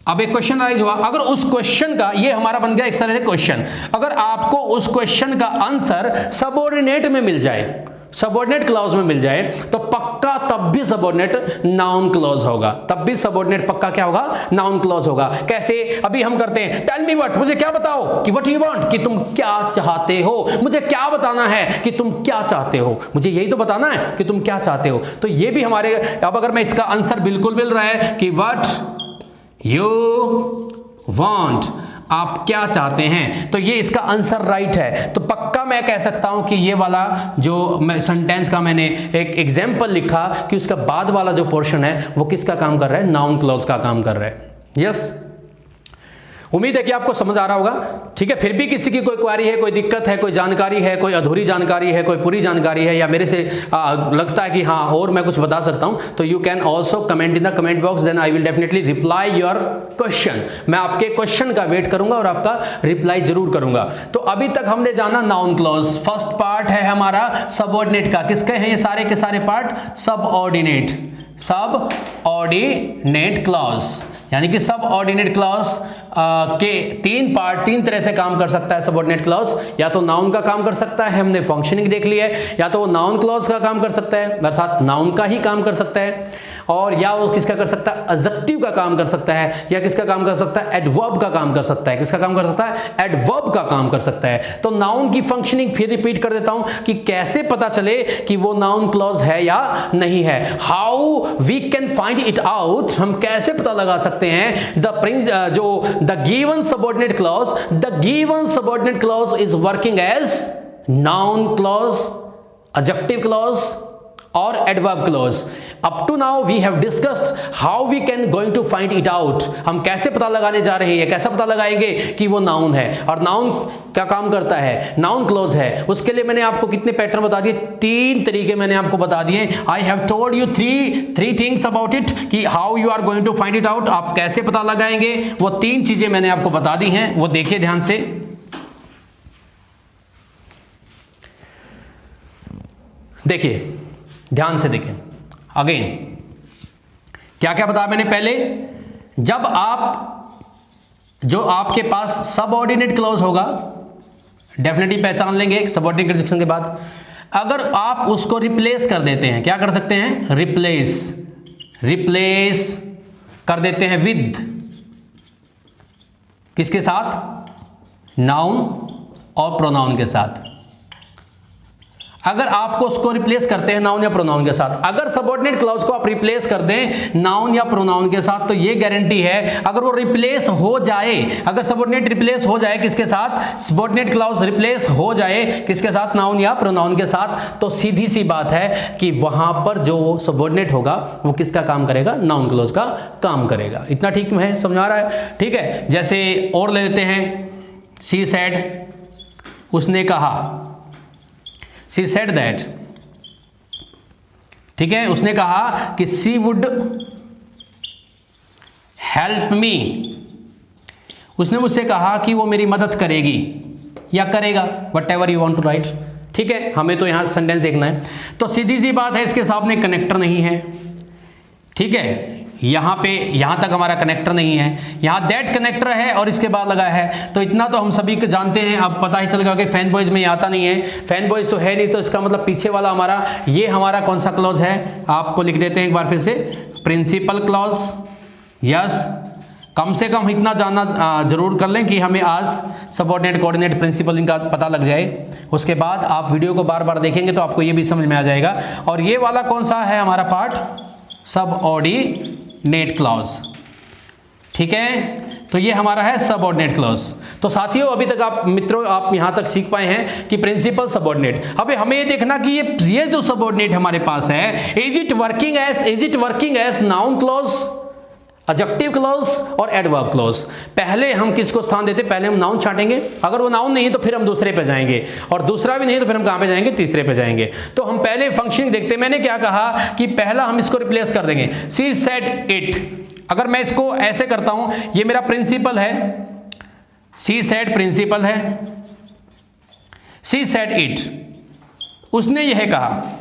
अब एक क्वेश्चन अराइज हुआ, अगर उस क्वेश्चन का, ये हमारा बन गया एक तरह से क्वेश्चन, अगर आपको उस क्वेश्चन का आंसर सबऑर्डिनेट में मिल जाए, सबऑर्डिनेट क्लॉज में मिल जाए, तो पक्का तब भी सबऑर्डिनेट नाउन क्लॉज होगा, तब भी सबऑर्डिनेट पक्का क्या होगा, नाउन क्लॉज होगा। कैसे, अभी हम करते हैं, टेल मी व्हाट, मुझे क्या बताओ, कि व्हाट यू वांट, कि तुम क्या चाहते हो, मुझे क्या बताना है कि तुम क्या चाहते हो, मुझे यही तो बताना है कि तुम क्या चाहते हो। तो ये भी हमारे, अब अगर मैं इसका आंसर बिल्कुल मिल रहा है कि व्हाट यू वांट, आप क्या चाहते हैं, तो ये इसका आंसर राइट है। तो पक्का मैं कह सकता हूं कि ये वाला जो सेंटेंस का मैंने एक एग्जांपल लिखा कि उसका बाद वाला जो पोर्शन है वो किसका काम कर रहा है, नाउन क्लॉज का काम कर रहा है। यस, उम्मीद है कि आपको समझ आ रहा होगा, ठीक है। फिर भी किसी की कोई क्वेरी है, कोई दिक्कत है, कोई जानकारी है, कोई अधूरी जानकारी है, कोई पूरी जानकारी है, या मेरे से लगता है कि हाँ और मैं कुछ बता सकता हूं, तो you can also comment in the comment box, then I will definitely reply your question. मैं आपके क्वेश्चन का वेट करूंगा और आपका रिप्लाई जरूर करूंगा। तो अभी तक हमने जाना नाउन क्लॉज, फर्स्ट पार्ट है हमारा सबऑर्डिनेट का। किसके हैं ये सारे के सारे पार्ट, सबऑर्डिनेट क्लॉज, यानी कि सबऑर्डिनेट क्लॉज के तीन पार्ट, तीन तरह से काम कर सकता है सबऑर्डिनेट क्लॉज। या तो नाउन का काम कर सकता है, हमने फंक्शनिंग देख ली है, या तो वो नाउन क्लॉज का काम कर सकता है, अर्थात नाउन का ही काम कर सकता है, और या वो किसका कर सकता है, एडजेक्टिव का काम कर सकता है, या किसका काम कर सकता है, एडवर्ब का काम कर सकता है। किसका काम कर सकता है, एडवर्ब का काम कर सकता है। तो नाउन की फंक्शनिंग फिर रिपीट कर देता हूं कि कैसे पता चले कि वो नाउन क्लॉज है या नहीं है, how we can find it out, हम कैसे पता लगा सकते हैं the given subordinate clause is working as noun clause, adjective clause और adverb clause. Up to now we have discussed how we can going to find it out, हम कैसे पता लगाने जा रहे हैं, कैसे पता लगाएंगे कि वो नाउन है, और नाउन क्या काम करता है, नाउन क्लॉज है। उसके लिए मैंने आपको कितने पैटर्न बता दिए, तीन तरीके मैंने आपको बता दिए। I have told you three things about it, कि how you are going to find it out, आप कैसे पता लगाएंगे, वो तीन चीजें मैंने आपको बता दी हैं, वो देखिए ध्यान से। देखिए ध्यान से देखें, अगेन क्या क्या बताया मैंने पहले, जब जो आपके पास सबऑर्डिनेट क्लॉज होगा, डेफिनेटली पहचान लेंगे सबऑर्डिनेट कंजंक्शन के बाद, अगर आप उसको रिप्लेस कर देते हैं, क्या कर सकते हैं, रिप्लेस कर देते हैं किसके साथ? नाउन और प्रोनाउन के साथ। अगर आपको उसको रिप्लेस करते हैं नाउन या प्रोनाउन के साथ, अगर सबऑर्डिनेट क्लॉज को आप रिप्लेस कर दें नाउन या प्रोनाउन के साथ, तो ये गारंटी है अगर वो रिप्लेस हो जाए, अगर सबऑर्डिनेट रिप्लेस हो जाए किसके साथ? सबऑर्डिनेट क्लॉज रिप्लेस हो जाए किसके साथ? नाउन या प्रोनाउन के साथ, तो सीधी सी बात है कि वहां पर जो सबऑर्डिनेट होगा वो किसका काम करेगा? नाउन क्लॉज का काम करेगा। इतना ठीक है, समझ आ रहा है? ठीक है। जैसे और ले लेते हैं, शी सेड, उसने कहा, शी सेड दैट, ठीक है, उसने कहा कि शी वुड हेल्प मी, उसने मुझसे कहा कि वो मेरी मदद करेगी या करेगा, whatever you want to write. ठीक है, हमें तो यहां सेंटेंस देखना है। तो सीधी सी बात है, इसके सामने कनेक्टर नहीं है। ठीक है, यहां पे यहां तक हमारा कनेक्टर नहीं है, यहां दैट कनेक्टर है और इसके बाद लगा है। तो इतना तो हम सभी को जानते हैं। अब पता ही चल गया कि फैन बॉयज में ये आता नहीं है, फैन बॉयज तो है नहीं, तो इसका मतलब पीछे वाला हमारा, ये हमारा कौन सा क्लॉज है? आपको लिख देते हैं एक बार फिर से, प्रिंसिपल क्लॉज। यस, कम से कम इतना जानना जरूर कर लें कि हमें आज सबऑर्डिनेट कोऑर्डिनेट प्रिंसिपल इनका पता लग जाए। उसके बाद आप वीडियो को बार बार देखेंगे तो आपको ये भी समझ में आ जाएगा। और ये वाला कौन सा है हमारा पार्ट? Subordinate clause. ठीक है, तो ये हमारा है सबऑर्डिनेट क्लॉज। तो साथियों, अभी तक आप मित्रों आप यहां तक सीख पाए हैं कि प्रिंसिपल सबऑर्डिनेट। अब हमें ये देखना कि ये जो सबऑर्डिनेट हमारे पास है, is it working as noun clause, adjective clause और एडवर्ब क्लॉज। पहले हम किसको स्थान देते? पहले हम नाउन छाटेंगे। अगर वो नाउन नहीं है तो फिर हम दूसरे पे जाएंगे, और दूसरा भी नहीं तो फिर हम कहां पे जाएंगे? तीसरे पे जाएंगे। तो हम पहले फंक्शनिंग देखते हैं। मैंने क्या कहा कि पहला हम इसको रिप्लेस कर देंगे, शी सेड इट। अगर मैं इसको ऐसे करता हूं, ये मेरा प्रिंसिपल है, शी सेड प्रिंसिपल है, शी सेड इट, उसने यह कहा।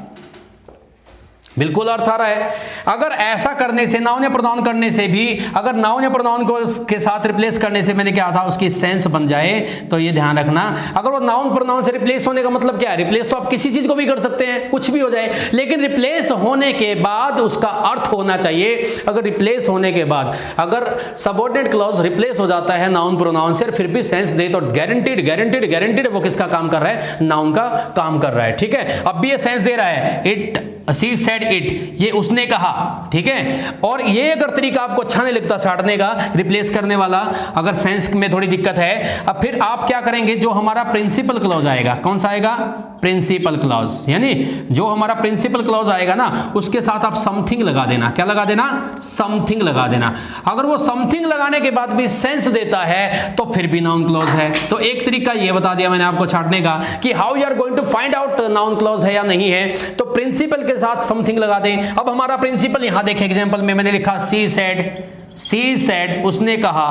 बिल्कुल अर्थ आ रहा है। अगर ऐसा करने से, नाउन या प्रोनाउन करने से भी, अगर नाउन या प्रोनाउन को के साथ रिप्लेस करने से मैंने क्या था उसकी सेंस बन जाए, तो ये ध्यान रखना। अगर वो नाउन प्रोनाउन से रिप्लेस होने का मतलब क्या है? रिप्लेस तो आप किसी चीज को भी कर सकते हैं, कुछ भी हो जाए, लेकिन रिप्लेस होने के बाद उसका अर्थ होना चाहिए। अगर रिप्लेस होने के बाद अगर सबऑर्डिनेट क्लॉज रिप्लेस हो जाता है नाउन प्रोनाउन से, फिर भी सेंस दे, तो गारंटीड वो किसका काम कर रहा है? नाउन का काम कर रहा है। ठीक है, अब भी ये सेंस दे रहा है, इट, शी सेड इट, ये उसने कहा। ठीक है, और ये अगर तरीका आपको अच्छा नहीं लगता छाटने का, रिप्लेस करने वाला, अगर सेंस में थोड़ी दिक्कत है, अब फिर आप क्या करेंगे? जो हमारा प्रिंसिपल क्लॉज आएगा, कौन सा आएगा? Principal clause. यानी जो हमारा प्रिंसिपल क्लॉज आएगा ना, उसके साथ आप समथिंग लगा देना। क्या लगा देना? समथिंग लगा देना। अगर वो समथिंग लगाने के बाद भी सेंस देता है तो फिर भी नाउन क्लॉज है। तो एक तरीका ये बता दिया मैंने आपको छाटने का कि how you are going to find out noun clause है या नहीं है। तो प्रिंसिपल के साथ समथिंग लगा दें। अब हमारा प्रिंसिपल यहां देखें, एग्जांपल में मैंने लिखा शी सेड, उसने कहा,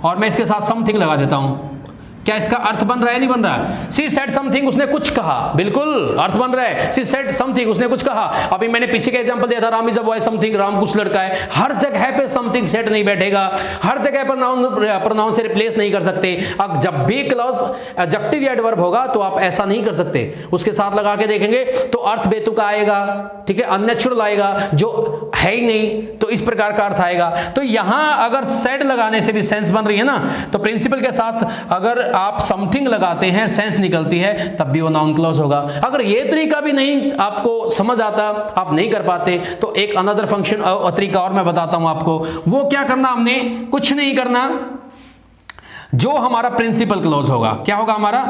और मैं इसके साथ समथिंग लगा देता हूं। क्या इसका अर्थ बन रहा है? नहीं बन रहा है। शी सेड समथिंग, उसने कुछ कहा, बिल्कुल अर्थ बन रहा है। शी सेड समथिंग, उसने कुछ कहा। अभी मैंने पीछे का एग्जांपल दिया था, Ram is a boy something, Ram कुछ लड़का है। हर जगह पे समथिंग सेट नहीं बैठेगा, हर जगह पर नाउन प्रोनाउन से रिप्लेस नहीं कर सकते। अब जब भी क्लॉज एडजेक्टिव या एडवर्ब होगा तो आप ऐसा नहीं कर सकते, उसके साथ लगा के देखेंगे तो अर्थ बेतुका आएगा। ठीक है, अननेचुरल आएगा, जो है ही नहीं, तो इस प्रकार का अर्थ आएगा। तो यहां अगर सेड लगाने से भी सेंस बन रही है ना, तो प्रिंसिपल के साथ अगर आप समथिंग लगाते हैं, सेंस निकलती है, तब भी वो नाउन क्लॉज होगा। अगर ये तरीका भी नहीं आपको समझ आता, आप नहीं कर पाते, तो एक अनदर फंक्शन तरीका और मैं बताता हूं आपको। वो क्या करना, हमने कुछ नहीं करना। जो हमारा प्रिंसिपल क्लॉज होगा, क्या होगा हमारा?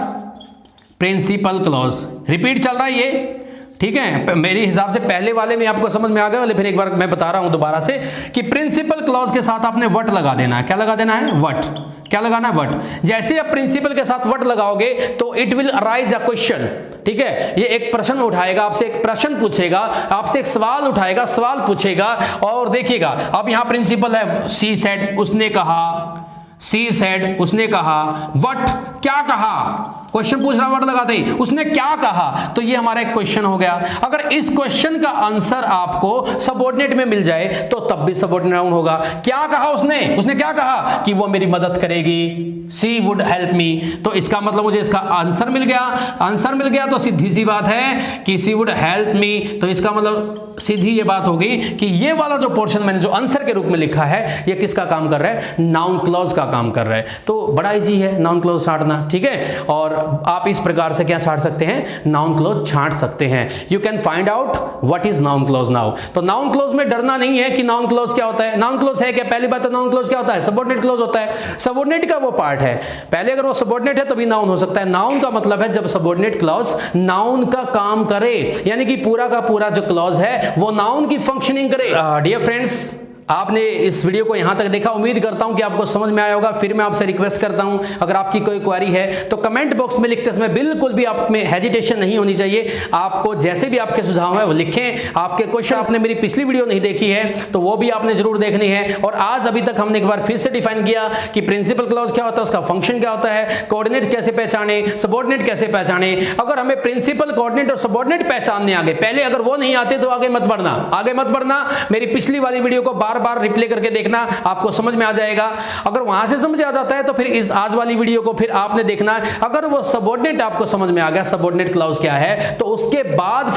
Principal clause. रिपीट चल रहा है ये, ठीक है, मेरे हिसाब से पहले वाले में आपको समझ में आ गया, लेकिन एक बार मैं बता रहा हूं दोबारा से कि प्रिंसिपल क्लॉज के साथ आपने वट लगा देना है। क्या लगा देना है? वट। क्या लगाना है? वट। जैसे आप प्रिंसिपल के साथ वट लगाओगे तो it will arise a question. ठीक है, ये एक प्रश्न उठाएगा, आपसे एक प्रश्न पूछेगा, आपसे एक सवाल उठाएगा, सवाल पूछेगा। और देखिएगा, अब यहां प्रिंसिपल है, शी सेड, उसने कहा, शी सेड, उसने कहा, वट, क्या कहा? क्वेश्चन पूछ रहा, वर्ड लगाते ही उसने क्या कहा, तो ये हमारा एक क्वेश्चन हो गया। अगर इस क्वेश्चन का आंसर आपको सबऑर्डिनेट में मिल जाए तो तब भी सबऑर्डिनेट नाउन होगा। क्या कहा उसने? उसने क्या कहा? कि वो मेरी मदद करेगी। She would help me. तो इसका मतलब मुझे इसका आंसर मिल गया। आंसर मिल गया तो सीधी सी बात है कि शी वुड हेल्प मी। तो इसका मतलब सीधी ये बात होगी कि ये वाला जो पोर्शन मैंने जो आंसर के रूप में लिखा है ये किसका काम कर रहा है, नाउन क्लॉज का काम कर रहा है। तो बड़ा इजी है नाउन क्लॉज छांटना, ठीक है। और आप इस प्रकार से क्या छांट सकते हैं, नाउन क्लॉज छांट सकते हैं। You can find out what is noun clause now. तो नाउन क्लॉज में डरना नहीं है कि नाउन क्लॉज क्या होता है। नाउन क्लॉज है क्या, पहली बात तो नाउन क्लॉज क्या होता है, सबऑर्डिनेट क्लॉज होता है। सबऑर्डिनेट का वो पार्ट है, पहले अगर वो सबऑर्डिनेट है तभी नाउन हो सकता है। नाउन का मतलब है जब सबऑर्डिनेट क्लॉज नाउन का काम करे, यानी कि पूरा का पूरा जो क्लॉज है वो नाउन की फंक्शनिंग करे। डियर फ्रेंड्स, आपने इस वीडियो को यहां तक देखा, उम्मीद करता हूं कि आपको समझ में आया होगा। फिर मैं आपसे रिक्वेस्ट करता हूं, अगर आपकी कोई क्वेरी है तो कमेंट बॉक्स में लिखते समय बिल्कुल भी आप में हेजिटेशन नहीं होनी चाहिए। आपको जैसे भी आपके सुझाव है वो लिखें। आपके क्वेश्चन, आपने मेरी पिछली वीडियो नहीं देखी है तो वो भी आपने जरूर देखनी है। और आज अभी तक हमने एक बार फिर से डिफाइन किया कि प्रिंसिपल क्लॉज क्या होता है, उसका फंक्शन क्या होता है, कोऑर्डिनेट कैसे पहचाने, सबऑर्डिनेट कैसे पहचाने। अगर हमें प्रिंसिपल, कोऑर्डिनेट और सबऑर्डिनेट पहचानने आगे, पहले अगर वो नहीं आते तो आगे मत बढ़ना, आगे मत बढ़ना। मेरी पिछली वाली वीडियो को बार बार रिप्ले करके देखना, आपको समझ में आ जाएगा। अगर वहां से समझ आ जाता है तो फिर इस आज वाली वीडियो को फिर आपने देखना। अगर वो सबऑर्डिनेट आपको समझ में आ गया, सबऑर्डिनेट क्लॉज क्या है, तो उसके बाद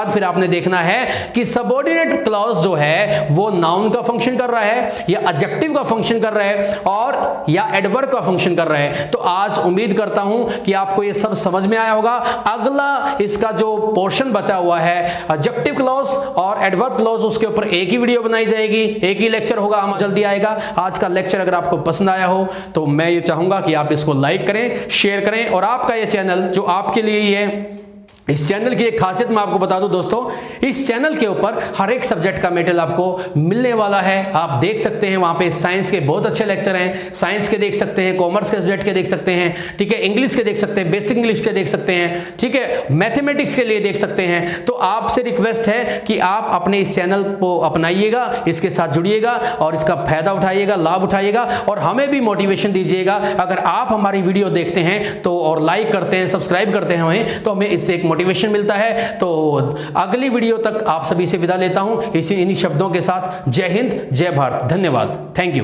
फिर आपने देखना है कि सबऑर्डिनेट क्लॉज जो है वो नाउन का फंक्शन कर रहा है या एडजेक्टिव का फंक्शन कर रहा है और या एडवर्ब का फंक्शन कर रहा है। तो आज उम्मीद करता हूं कि आपको ये सब समझ में आया होगा। अगला इसका जो पोर्शन बचा हुआ है एडजेक्टिव क्लॉज और एडवर्ब क्लॉज, उसके ऊपर एक ही वीडियो बनाई जाएगी, एक ही लेक्चर होगा, हम जल्दी आएगा। आज का लेक्चर अगर आपको पसंद आया हो तो मैं ये चाहूंगा कि आप इसको लाइक करें, शेयर करें। और आपका ये चैनल जो आपके लिए ही है, इस चैनल की एक खासियत मैं आपको बता दूं दोस्तों, इस चैनल के ऊपर हर एक सब्जेक्ट का मटेरियल आपको मिलने वाला है। आप देख सकते हैं वहां पे साइंस के बहुत अच्छे लेक्चर हैं, साइंस के देख सकते हैं, कॉमर्स के सब्जेक्ट के देख सकते हैं, ठीक है, इंग्लिश के देख सकते हैं, बेसिक इंग्लिश के देख सकते हैं, ठीक है, मैथमेटिक्स के लिए देख सकते हैं। तो आपसे रिक्वेस्ट है कि आप अपने इस चैनल को अपनाइएगा, इसके साथ जुड़िएगा और इसका फायदा उठाइएगा, लाभ उठाइएगा और हमें भी मोटिवेशन दीजिएगा। अगर आप हमारी वीडियो देखते हैं तो और लाइक करते हैं, सब्सक्राइब करते हैं हमें, तो हमें इससे एक मोटिवेशन मिलता है। तो अगली वीडियो तक आप सभी से विदा लेता हूं इन्हीं शब्दों के साथ। जय हिंद, जय भारत, धन्यवाद, थैंक यू।